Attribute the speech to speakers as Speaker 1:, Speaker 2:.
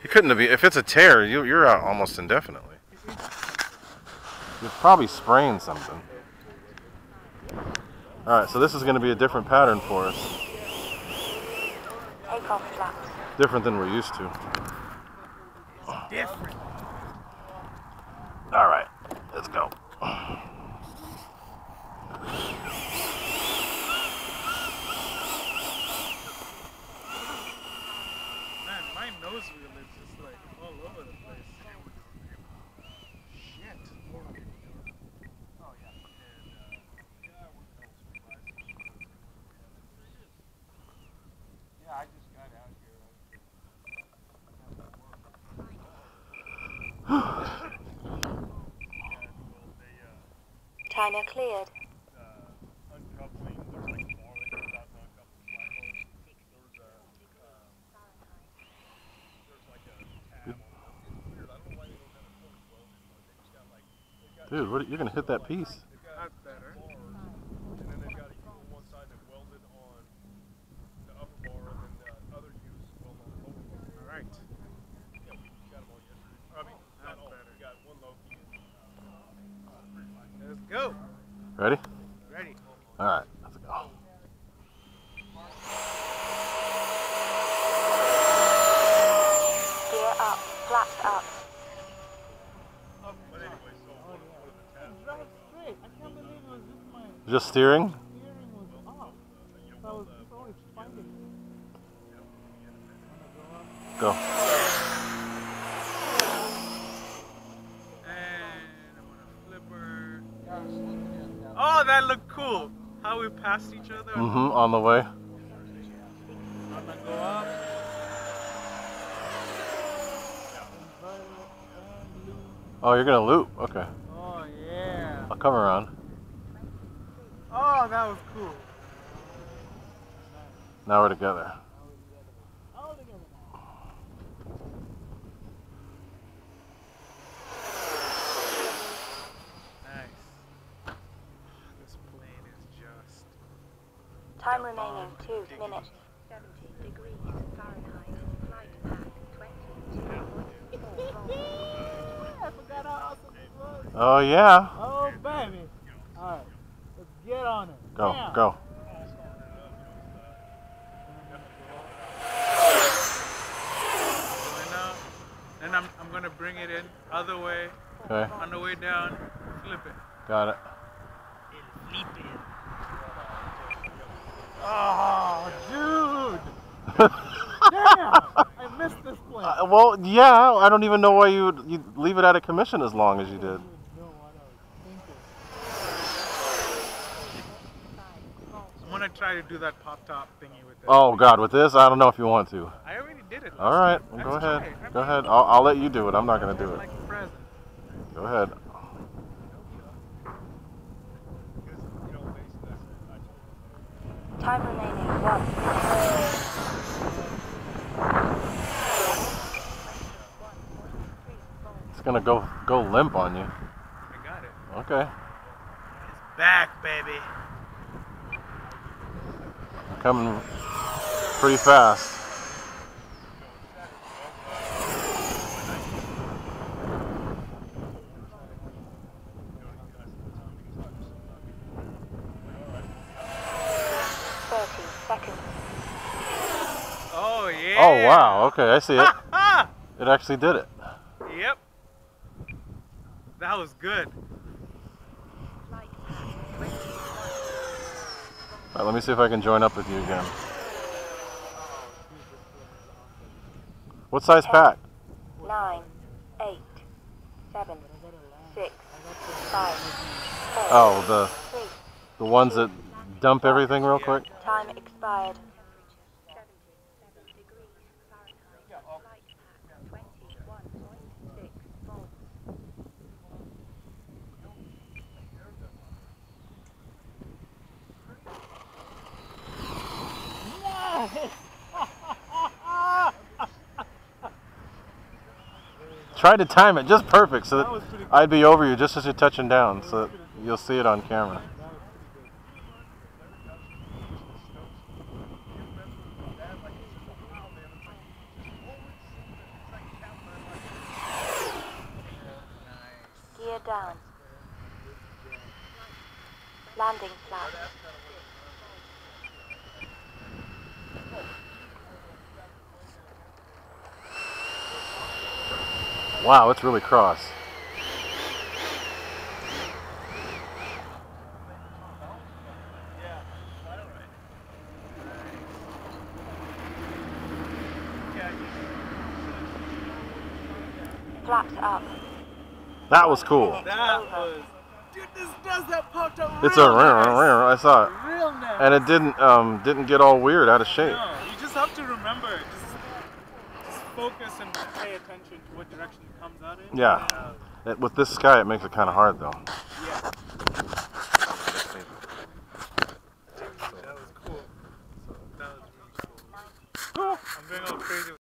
Speaker 1: You couldn't have. If it's a tear, you're out almost indefinitely. You're probably spraying something. All right, so this is going to be a different pattern for us.
Speaker 2: Takeoff flap.
Speaker 1: Different than we're used to.
Speaker 3: Different.
Speaker 1: All right, let's go.
Speaker 3: Man, my nose wheel is just like all over the place. Shit. Oh yeah. Yeah, I just got out here.
Speaker 2: Timer cleared.
Speaker 3: Uncoupling, there's like more that comes out of uncoupling flat hose. There's like a tab on it. It's weird. I don't know why they don't have a torque welded, but they just got like,
Speaker 1: Dude, you're going to hit that piece.
Speaker 3: that's better. And then they've got a U on one side that welded on the upper bar, and then the other U's weld on the lower bar. Alright. Yeah, we got them all yesterday. I mean, not all. We got one Loki and let's go.
Speaker 1: Ready?
Speaker 3: Ready.
Speaker 1: All right, let's go.
Speaker 2: Gear up. Flaps up.
Speaker 3: But anyway, so one of the tabs.
Speaker 4: Drive straight. I can't believe it was just my
Speaker 1: Just steering?
Speaker 4: steering was off. So I was just always finding it.
Speaker 1: Go.
Speaker 3: And I'm gonna flip her. Oh, that looked cool. How we passed each other.
Speaker 1: Mm-hmm, on the way.
Speaker 3: I'm gonna go up.
Speaker 1: Oh, you're going to loop. Okay.
Speaker 3: Oh yeah.
Speaker 1: I'll come around.
Speaker 3: Oh, that was cool.
Speaker 1: Now we're together.
Speaker 4: All together now.
Speaker 3: Nice. This plane is just.
Speaker 2: Time remaining 2 minutes.
Speaker 5: 70 degrees Fahrenheit. Flight path 22.4
Speaker 4: I forgot how awesome it was.
Speaker 1: Oh, yeah.
Speaker 4: Oh, baby. All right. Let's get on it.
Speaker 1: Go,
Speaker 4: Now.
Speaker 1: go.
Speaker 3: Going up. Then I'm gonna bring it in other way.
Speaker 1: Okay,
Speaker 3: On the way down, flip it.
Speaker 1: got it.
Speaker 3: Flip it. Oh, dude.
Speaker 4: Damn! I missed this plane.
Speaker 1: Well, yeah, I don't even know why you'd leave it out of commission as long as you did.
Speaker 4: You know what I was thinking.
Speaker 3: I'm gonna try to do that pop top thingy with this.
Speaker 1: Oh, God, with this? I don't know if you want to.
Speaker 3: I already did it.
Speaker 1: All
Speaker 3: last
Speaker 1: right,
Speaker 3: time.
Speaker 1: well, go
Speaker 3: Let's
Speaker 1: ahead.
Speaker 3: try it.
Speaker 1: Go ahead. I'll let you do it. I'm not going to do
Speaker 3: It's
Speaker 1: it.
Speaker 3: like a present.
Speaker 1: Go ahead.
Speaker 2: Time remaining 1.
Speaker 1: It's going to go limp on you.
Speaker 3: I got it.
Speaker 1: Okay.
Speaker 3: It's back, baby.
Speaker 1: Coming pretty fast.
Speaker 3: Oh yeah.
Speaker 1: Oh, wow. Okay, I see it. It actually did it.
Speaker 3: Yep. That was good.
Speaker 5: flight path 21.
Speaker 1: All right, let me see if I can join up with you again. What size pack?
Speaker 2: 9, 8, 7, 6, 5, 4,
Speaker 1: Oh,
Speaker 2: 3.
Speaker 1: the ones that dump everything real quick?
Speaker 2: Time expired.
Speaker 5: 77 degrees Fahrenheit. Flight path 21.6 volts.
Speaker 1: Try to time it just perfect so
Speaker 4: That was
Speaker 1: that
Speaker 4: pretty good.
Speaker 1: I'd be over you just as you're touching down so that you'll see it on camera.
Speaker 4: That was pretty good.
Speaker 2: down. Landing flat.
Speaker 1: Wow, it's really cross.
Speaker 2: Flaps up.
Speaker 1: That was cool.
Speaker 4: That was. Dude, this does that popped up.
Speaker 1: It's a I saw it,
Speaker 4: real nice.
Speaker 1: and it didn't get all weird out of shape.
Speaker 4: No, you just have to remember, just focus and pay attention to what direction it comes out in.
Speaker 1: Yeah. With this sky, it makes it kind of hard though.
Speaker 4: Yeah.